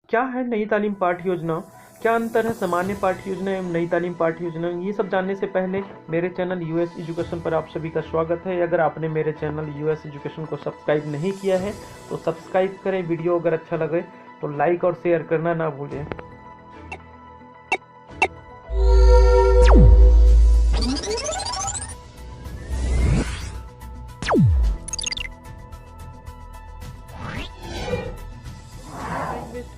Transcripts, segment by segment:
क्या है नई तालीम पाठ्य योजना, क्या अंतर है सामान्य पाठ्य योजना एवं नई तालीम पाठ्य योजना, ये सब जानने से पहले मेरे चैनल यूएस एजुकेशन पर आप सभी का स्वागत है। अगर आपने मेरे चैनल यूएस एजुकेशन को सब्सक्राइब नहीं किया है तो सब्सक्राइब करें। वीडियो अगर अच्छा लगे तो लाइक और शेयर करना ना भूलें।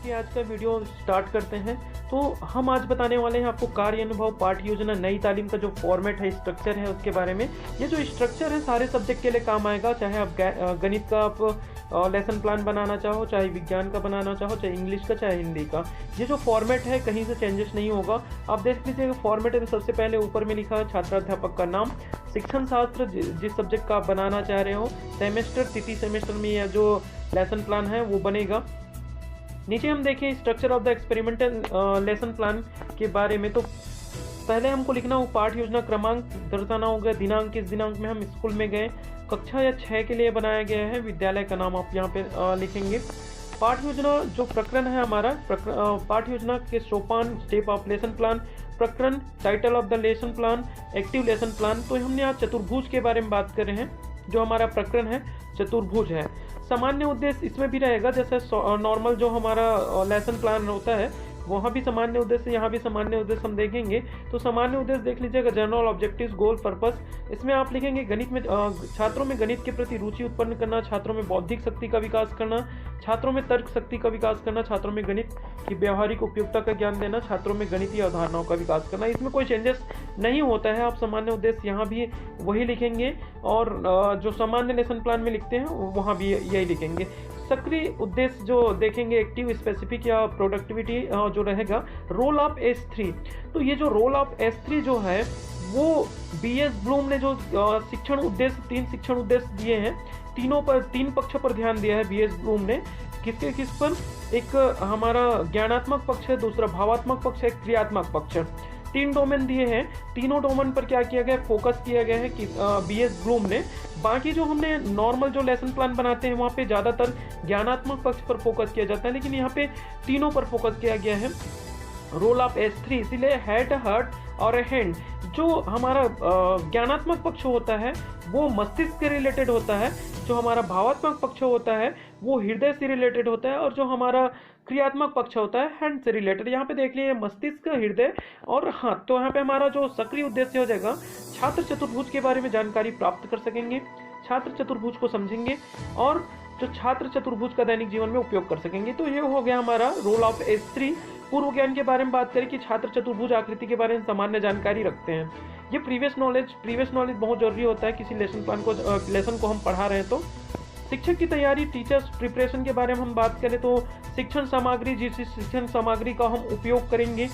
कि आज का वीडियो स्टार्ट करते हैं। तो हम आज बताने वाले हैं आपको कार्य अनुभव पाठ्य योजना नई तालीम का जो फॉर्मेट है, स्ट्रक्चर है, उसके बारे में। ये जो स्ट्रक्चर है सारे सब्जेक्ट के लिए काम आएगा, चाहे आप गणित का आप लेसन प्लान बनाना चाहो, चाहे विज्ञान का बनाना चाहो, चाहे इंग्लिश का, चाहे हिंदी का। ये जो फॉर्मेट है कहीं से चेंजेस नहीं होगा। आप देख लीजिएगा फॉर्मेट में सबसे पहले ऊपर में लिखा है छात्राध्यापक का नाम, शिक्षण शास्त्र जिस सब्जेक्ट का आप बनाना चाह रहे हो, सेमेस्टर, तिथि सेमेस्टर में या जो लेसन प्लान है वो बनेगा। नीचे हम देखें structure of the experimental lesson plan के बारे में। तो पहले हमको लिखना हो पाठ्य योजना क्रमांक, दर्शाना होगा दिनांक, किस दिनांक में हम स्कूल में गए, कक्षा या 6 के लिए बनाया गया है, विद्यालय का नाम आप यहाँ पे लिखेंगे। पाठ्य योजना जो प्रकरण है हमारा, पाठ्य योजना के सोपान, स्टेप ऑफ लेसन प्लान, प्रकरण, title of the lesson plan, active lesson plan. तो हमने आज चतुर्भुज के बारे में बात कर रहे हैं। जो हमारा प्रकरण है चतुर्भुज है। सामान्य उद्देश्य इसमें भी रहेगा, जैसे नॉर्मल जो हमारा लेसन प्लान होता है वहाँ भी सामान्य उद्देश्य, यहाँ भी सामान्य उद्देश्य हम देखेंगे। तो सामान्य उद्देश्य देख लीजिएगा, जनरल ऑब्जेक्टिव्स, गोल, पर्पस। इसमें आप लिखेंगे गणित में छात्रों में गणित के प्रति रुचि उत्पन्न करना, छात्रों में बौद्धिक शक्ति का विकास करना, छात्रों में तर्क शक्ति का विकास करना, छात्रों में गणित की व्यवहारिक उपयोगिता का ज्ञान देना, छात्रों में गणितीय अवधारणाओं का विकास करना। इसमें कोई चेंजेस नहीं होता है। आप सामान्य उद्देश्य यहाँ भी वही लिखेंगे और जो सामान्य लेसन प्लान में लिखते हैं वहाँ भी यही लिखेंगे। सक्रिय उद्देश्य जो देखेंगे, एक्टिव, स्पेसिफिक या प्रोडक्टिविटी जो रहेगा, रोल ऑफ S3। तो ये जो रोल ऑफ S3 जो है वो BS ब्लूम ने जो शिक्षण उद्देश्य, 3 शिक्षण उद्देश्य दिए हैं, तीनों पर, 3 पक्ष पर ध्यान दिया है BS ब्लूम ने। किस पर? एक हमारा ज्ञानात्मक पक्ष है, दूसरा भावात्मक पक्ष है, क्रियात्मक पक्ष है। 3 डोमेन दिए हैं। तीनों डोमेन पर क्या किया गया, फोकस किया गया है कि BS ब्लूम ने। बाकी जो हमने नॉर्मल जो लेसन प्लान बनाते हैं वहाँ पे ज़्यादातर ज्ञानात्मक पक्ष पर फोकस किया जाता है, लेकिन यहाँ पे तीनों पर फोकस किया गया है। रोल ऑफ S3, इसीलिए हेड, हार्ट और हैंड। जो हमारा ज्ञानात्मक पक्ष होता है वो मस्तिष्क के रिलेटेड होता है, जो हमारा भावात्मक पक्ष होता है वो हृदय से रिलेटेड होता है, और जो हमारा क्रियात्मक पक्ष होता है हैंड से रिलेटेड। यहाँ पे देख लीजिए मस्तिष्क, हृदय और हाथ। तो यहाँ पे हमारा जो सक्रिय उद्देश्य हो जाएगा, छात्र चतुर्भुज के बारे में जानकारी प्राप्त कर सकेंगे, छात्र चतुर्भुज को समझेंगे और जो छात्र चतुर्भुज का दैनिक जीवन में उपयोग कर सकेंगे। तो ये हो गया हमारा रोल ऑफ S3। पूर्व ज्ञान के बारे में बात करें कि छात्र चतुर्भुज आकृति के बारे में सामान्य जानकारी रखते हैं। ये प्रीवियस नॉलेज बहुत जरूरी होता है किसी लेसन को हम पढ़ा रहे हैं। तो शिक्षक की तैयारी, टीचर्स प्रिपरेशन के बारे में हम बात करें तो शिक्षण सामग्री, जिस शिक्षण सामग्री का हम उपयोग करेंगे,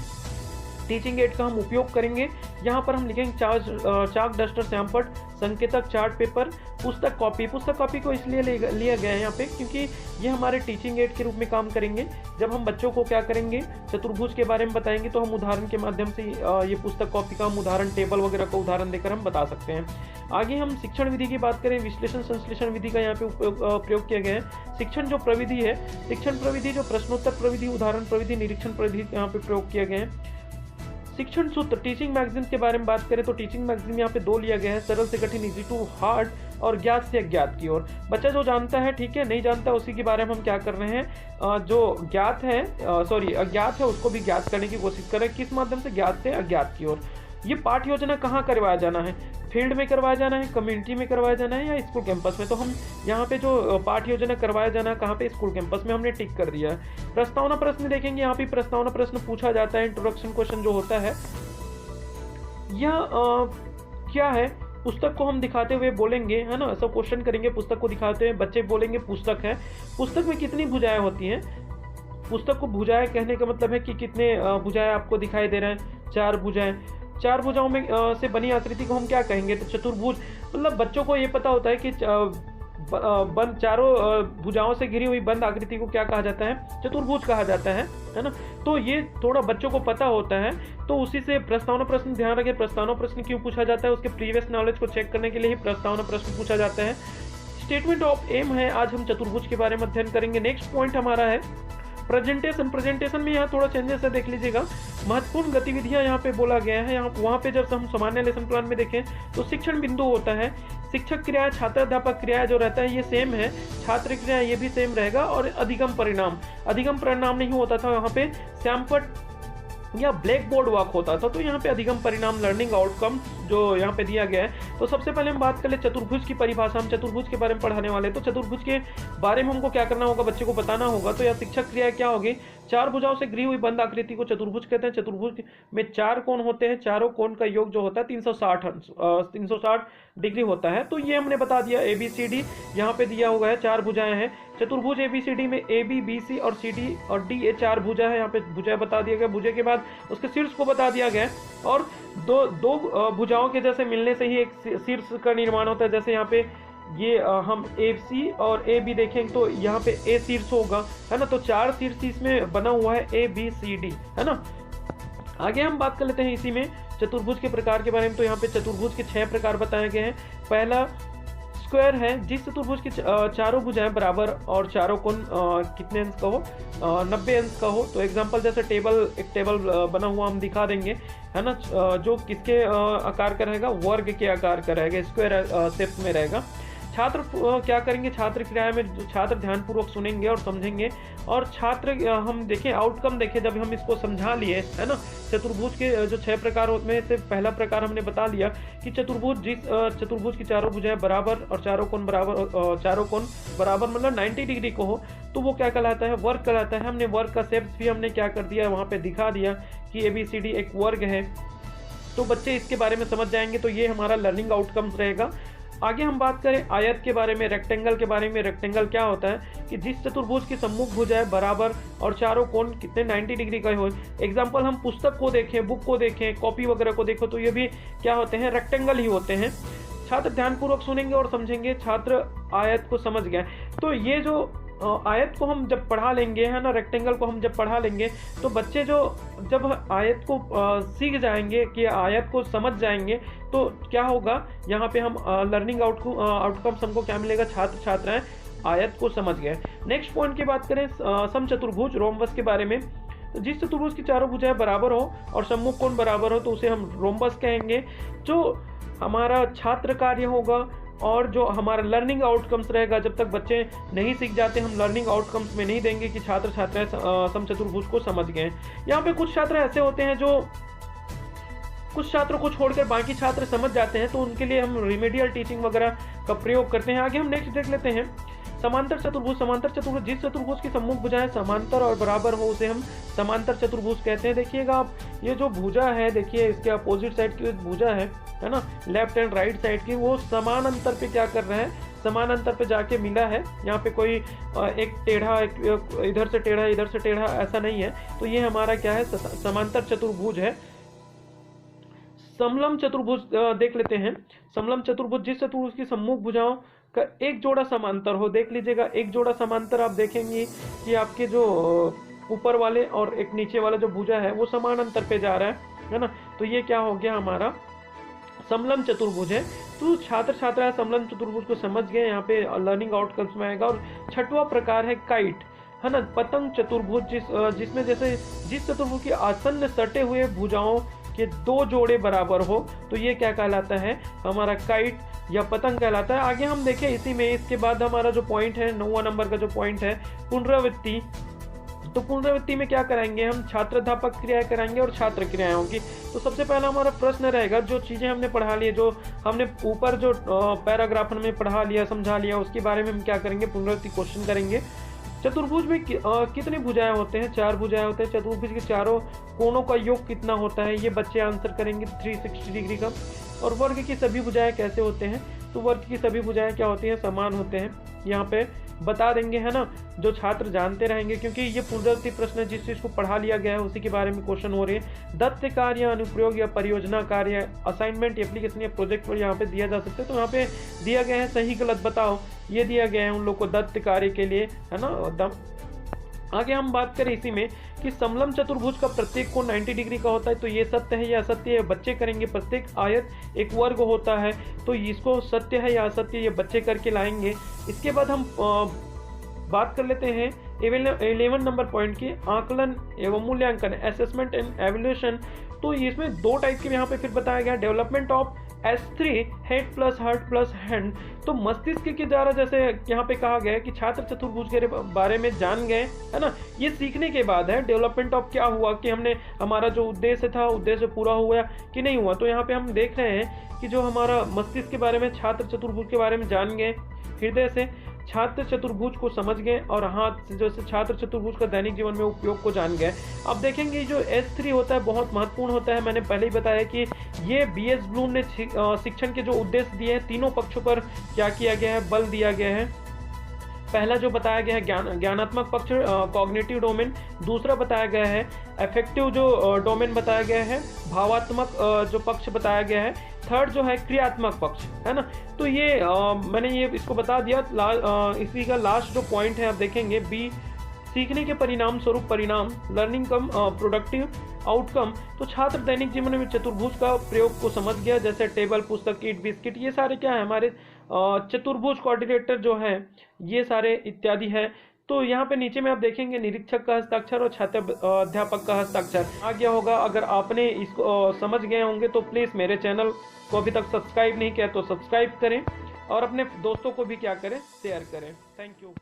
टीचिंग एड का हम उपयोग करेंगे। यहाँ पर हम लिखेंगे चाक, डस्टर, सैमपट, संकेतक, चार्ट पेपर, पुस्तक कॉपी। पुस्तक कॉपी को इसलिए लिया गया है यहाँ पे क्योंकि ये हमारे टीचिंग एड के रूप में काम करेंगे। जब हम बच्चों को क्या करेंगे, चतुर्भुज के बारे में बताएंगे तो हम उदाहरण के माध्यम से ये पुस्तक कॉपी का हम उदाहरण, टेबल वगैरह का उदाहरण देकर हम बता सकते हैं। आगे हम शिक्षण विधि की बात करें, विश्लेषण संश्लेषण विधि का यहाँ पे प्रयोग किया गया है। शिक्षण जो प्रविधि है, शिक्षण प्रविधि जो प्रश्नोत्तर प्रविधि, उदाहरण प्रविधि, निरीक्षण प्रविधि यहाँ पे प्रयोग किया गया है। शिक्षण सूत्र, टीचिंग मैगजीन के बारे में बात करें तो टीचिंग मैगजीन यहाँ पे 2 लिया गया है, सरल से कठिन, इजी टू हार्ड, और ज्ञात से अज्ञात की ओर। बच्चा जो जानता है, ठीक है, नहीं जानता उसी के बारे में हम क्या कर रहे हैं, जो ज्ञात है, अज्ञात है उसको भी ज्ञात करने की कोशिश करें। किस माध्यम से? ज्ञात से अज्ञात की ओर। ये पाठ्य योजना कहाँ करवाया जाना है? फील्ड में करवाया जाना है, कम्युनिटी में करवाया जाना है, या स्कूल कैंपस में? तो हम यहाँ पे जो पाठ्य योजना करवाया जाना है कहाँ पे, स्कूल कैंपस में हमने टिक कर दिया है। प्रस्तावना प्रश्न देखेंगे, यहाँ पे प्रस्तावना प्रश्न पूछा जाता है, इंट्रोडक्शन क्वेश्चन जो होता है। यह क्या है, पुस्तक को हम दिखाते हुए बोलेंगे, है ना, सब क्वेश्चन करेंगे पुस्तक को दिखाते हुए। बच्चे बोलेंगे पुस्तक है। पुस्तक में कितनी भुजाएं होती हैं? पुस्तक को भुजाएं कहने का मतलब है कि कितने भुजाएं आपको दिखाई दे रहे हैं, 4 भुजाएं। 4 भुजाओं में से बनी आकृति को हम क्या कहेंगे? तो चतुर्भुज। मतलब बच्चों को ये पता होता है कि बंद, चारों भुजाओं से घिरी हुई बंद आकृति को क्या कहा जाता है? चतुर्भुज कहा जाता है ना। तो ये थोड़ा बच्चों को पता होता है। तो उसी से प्रस्तावना प्रश्न, ध्यान रखें प्रस्तावना प्रश्न क्यों पूछा जाता है, उसके प्रीवियस नॉलेज को चेक करने के लिए ही प्रस्तावना प्रश्न पूछा जाता है। स्टेटमेंट ऑफ एम है, आज हम चतुर्भुज के बारे में अध्ययन करेंगे। नेक्स्ट पॉइंट हमारा है प्रेजेंटेशन में यहाँ थोड़ा चेंजेस है, देख लीजिएगा। महत्वपूर्ण गतिविधियां यहाँ पे बोला गया है। यहाँ वहाँ पे जब हम सामान्य लेसन प्लान में देखें तो शिक्षण बिंदु होता है, शिक्षक क्रिया, छात्राध्यापक क्रिया जो रहता है ये सेम है, छात्र क्रिया ये भी सेम रहेगा, और अधिगम परिणाम नहीं होता था, यहाँ पे सैमपट या ब्लैक बोर्ड वर्क होता था। तो यहाँ पे अधिगम परिणाम, लर्निंग आउटकम जो यहाँ पे दिया गया है। तो सबसे पहले हम बात कर ले चतुर्भुज की परिभाषा। हम चतुर्भुज के बारे में पढ़ाने वाले हैं, तो चतुर्भुज के बारे में हमको क्या करना होगा, बच्चे को बताना होगा। तो यह शिक्षक क्रिया क्या होगी, चार भुजाओं से घिरी हुई बंद आकृति को चतुर्भुज कहते हैं। चतुर्भुज में चार कोण होते हैं, चारों कोण का योग जो होता है 360 डिग्री होता है। तो ये हमने बता दिया। ABCD यहाँ पे दिया हुआ है, चार भुजाएं हैं चतुर्भुज ABCD में। AB BC और CD और D ये चार भुजा है, यहाँ पे भुजा बता दिया गया। भुजा के बाद उसके शीर्ष को बता दिया गया, और दो भुजाओं के जैसे मिलने से ही एक शीर्ष का निर्माण होता है। जैसे यहाँ पे ये हम AC और AB देखें तो यहाँ पे A शीर्ष होगा, है ना। तो चार शीर्ष इसमें बना हुआ है ABCD, है ना। आगे हम बात कर लेते हैं इसी में चतुर्भुज के प्रकार के बारे में। तो यहाँ पे चतुर्भुज के 6 प्रकार बताए गए हैं। पहला स्क्वायर है, जिस चतुर्भुज की चारों भुजाएं बराबर और चारों कोण कितने अंश का हो, 90 अंश का हो। तो एग्जांपल जैसे एक टेबल बना हुआ हम दिखा देंगे, है ना, जो किसके आकार का रहेगा, वर्ग के आकार का रहेगा, स्क्वायर शेप में रहेगा। छात्र क्या करेंगे, छात्र क्रिया में छात्र ध्यानपूर्वक सुनेंगे और समझेंगे, और छात्र हम देखें आउटकम देखें जब हम इसको समझा लिए, है ना। चतुर्भुज के जो 6 प्रकार में से पहला प्रकार हमने बता लिया कि चतुर्भुज की चारों भुजाएं बराबर और चारों कोण बराबर मतलब 90 डिग्री को हो तो वो क्या कहलाता है, वर्ग कहलाता है। हमने वर्ग का शेप भी हमने क्या कर दिया, वहाँ पे दिखा दिया कि ABCD एक वर्ग है। तो बच्चे इसके बारे में समझ जाएंगे, तो ये हमारा लर्निंग आउटकम्स रहेगा। आगे हम बात करें आयत के बारे में, रेक्टेंगल के बारे में। रेक्टेंगल क्या होता है कि जिस चतुर्भुज की सम्मुख भुजाएं बराबर और चारों कोण कितने 90 डिग्री का हो। एग्जांपल हम पुस्तक को देखें, बुक को देखें, कॉपी वगैरह को देखो तो ये भी क्या होते हैं, रेक्टेंगल ही होते हैं। छात्र ध्यानपूर्वक सुनेंगे और समझेंगे, छात्र आयत को समझ गए। तो ये जो आयत को हम जब पढ़ा लेंगे, है ना, रेक्टेंगल को हम जब पढ़ा लेंगे तो बच्चे जब आयत को सीख जाएंगे कि आयत को समझ जाएंगे तो क्या होगा, यहाँ पे हम लर्निंग आउटकम्स हमको क्या मिलेगा, छात्र छात्राएं आयत को समझ गए। नेक्स्ट पॉइंट की बात करें समचतुर्भुज रोम्बस के बारे में। तो जिस चतुर्भुज की चारों भुजाएं बराबर हो और सम्मुख कोण बराबर हो तो उसे हम रोम्बस कहेंगे। जो हमारा छात्र कार्य होगा और जो हमारा लर्निंग आउटकम्स रहेगा, जब तक बच्चे नहीं सीख जाते हम लर्निंग आउटकम्स में नहीं देंगे कि छात्र छात्राएं समचतुर्भुज को समझ गए। यहाँ पे कुछ छात्र ऐसे होते हैं जो कुछ छात्रों को छोड़कर बाकी छात्र समझ जाते हैं, तो उनके लिए हम रिमेडियल टीचिंग वगैरह का प्रयोग करते हैं। आगे हम नेक्स्ट देख लेते हैं समांतर चतुर्भुज। जिस चतुर्भुज की सम्मुख भुजाएं समांतर और बराबर हो उसे हम समांतर चतुर्भुज कहते हैं। देखिएगा आप, ये जो भुजा है, देखिए इसके अपोजिट साइड की भुजा है ना, लेफ्ट एंड राइट साइड की, वो समान अंतर पे क्या कर रहे हैं, समान अंतर पे जाके मिला है। यहाँ पे कोई एक टेढ़ा, इधर से टेढ़ा इधर से टेढ़ा ऐसा नहीं है। तो ये हमारा क्या है, समांतर चतुर्भुज है। समलम चतुर्भुज देख लेते हैं। समलम चतुर्भुज, जिस चतुर्भुज की सम्मुख भुजाओं का एक जोड़ा समांतर हो। देख लीजिएगा, एक जोड़ा समांतर आप देखेंगे कि आपके जो ऊपर वाले और एक नीचे वाला जो भुजा है वो समान अंतर पे जा रहा है ना। तो ये क्या हो गया, हमारा समलम चतुर्भुज है। तो छात्र छात्राएं समलम चतुर्भुज को समझ गए, यहाँ पे लर्निंग आउटकम्स में आएगा। और छठवां प्रकार है काइट, है ना, पतंग चतुर्भुज, जिसमें जैसे जिस चतुर्भुज की आसन्न सटे हुए भुजाओं के दो जोड़े बराबर हो तो ये क्या कहलाता है, हमारा काइट या पतंग कहलाता है। आगे हम देखें इसी में, इसके बाद हमारा जो पॉइंट है 9वां नंबर का जो पॉइंट है पुनरावृत्ति। तो पुनरावृत्ति में क्या कराएंगे हम, छात्राध्यापक क्रियाएं कराएंगे और छात्र क्रियाएं होंगी। तो सबसे पहला हमारा प्रश्न रहेगा, जो चीजें हमने पढ़ा ली, जो हमने ऊपर जो पैराग्राफ में पढ़ा लिया समझा लिया, उसके बारे में हम क्या करेंगे, पुनरावृत्ति क्वेश्चन करेंगे। चतुर्भुज में कितने भुजाएं होते हैं, 4 भुजाएं होते हैं। चतुर्भुज के चारों कोणों का योग कितना होता है, ये बच्चे आंसर करेंगे 360 डिग्री का। और वर्ग की सभी भुजाएं कैसे होते हैं, तो वर्ग की सभी भुजाएं क्या होती हैं, समान होते हैं। यहाँ पे बता देंगे, है ना, जो छात्र जानते रहेंगे, क्योंकि ये पुनरावृत्ति प्रश्न जिस चीज को पढ़ा लिया गया है उसी के बारे में क्वेश्चन हो रहे हैं। दत्त कार्य, अनुप्रयोग या परियोजना कार्य, असाइनमेंट, एप्लीकेशन या प्रोजेक्ट पर यहाँ पे दिया जा सकता है। तो यहाँ पे दिया गया है सही गलत बताओ, ये दिया गया है उन लोग को दत्त कार्य के लिए, है ना। आगे हम बात करें इसी में कि समलम चतुर्भुज का प्रत्येक कोण 90 डिग्री का होता है। तो ये सत्य है या असत्य है, बच्चे करेंगे। प्रत्येक आयत एक वर्ग होता है, तो इसको सत्य है या असत्य ये बच्चे करके लाएंगे। इसके बाद हम बात कर लेते हैं 11 नंबर पॉइंट की, आकलन एवं मूल्यांकन, असेसमेंट एंड एवल्यूशन। तो इसमें दो टाइप के यहाँ पे फिर बताया गया, development of S3 head plus heart plus hand. तो मस्तिष्क के द्वारा जैसे यहाँ पे कहा गया है कि छात्र चतुर्भुज के बारे में जान गए, है ना, ये सीखने के बाद है। डेवलपमेंट ऑफ क्या हुआ कि हमने हमारा जो उद्देश्य था उद्देश्य पूरा हुआ कि नहीं हुआ। तो यहाँ पे हम देख रहे हैं कि जो हमारा मस्तिष्क के बारे में, छात्र चतुर्भुज के बारे में जान गए, हृदय से छात्र चतुर्भुज को समझ गए, और हाथ से जैसे छात्र चतुर्भुज का दैनिक जीवन में उपयोग को जान गए। अब देखेंगे जो S3 होता है बहुत महत्वपूर्ण होता है। मैंने पहले ही बताया कि ये BS ब्लूम ने शिक्षण के जो उद्देश्य दिए हैं तीनों पक्षों पर क्या किया गया है, बल दिया गया है। पहला जो बताया गया है ज्ञानात्मक पक्ष, कॉग्निटिव डोमेन। दूसरा बताया गया है अफेक्टिव जो डोमेन बताया गया है, भावात्मक जो पक्ष बताया गया है। थर्ड जो है क्रियात्मक पक्ष, है ना। तो ये मैंने ये इसको बता दिया। इसी का लास्ट जो पॉइंट है आप देखेंगे B, सीखने के परिणाम स्वरूप परिणाम, लर्निंग कम प्रोडक्टिव आउटकम। तो छात्र दैनिक जीवन में चतुर्भुज का प्रयोग को समझ गया, जैसे टेबल, पुस्तक, ईट, बिस्किट, ये सारे क्या है हमारे चतुर्भुज कोऑर्डिनेटर जो है, ये सारे इत्यादि है। तो यहाँ पे नीचे में आप देखेंगे निरीक्षक का हस्ताक्षर और छात्र अध्यापक का हस्ताक्षर आ गया होगा। अगर आपने इसको समझ गए होंगे तो प्लीज़ मेरे चैनल को अभी तक सब्सक्राइब नहीं किया तो सब्सक्राइब करें, और अपने दोस्तों को भी क्या करें, शेयर करें। Thank you.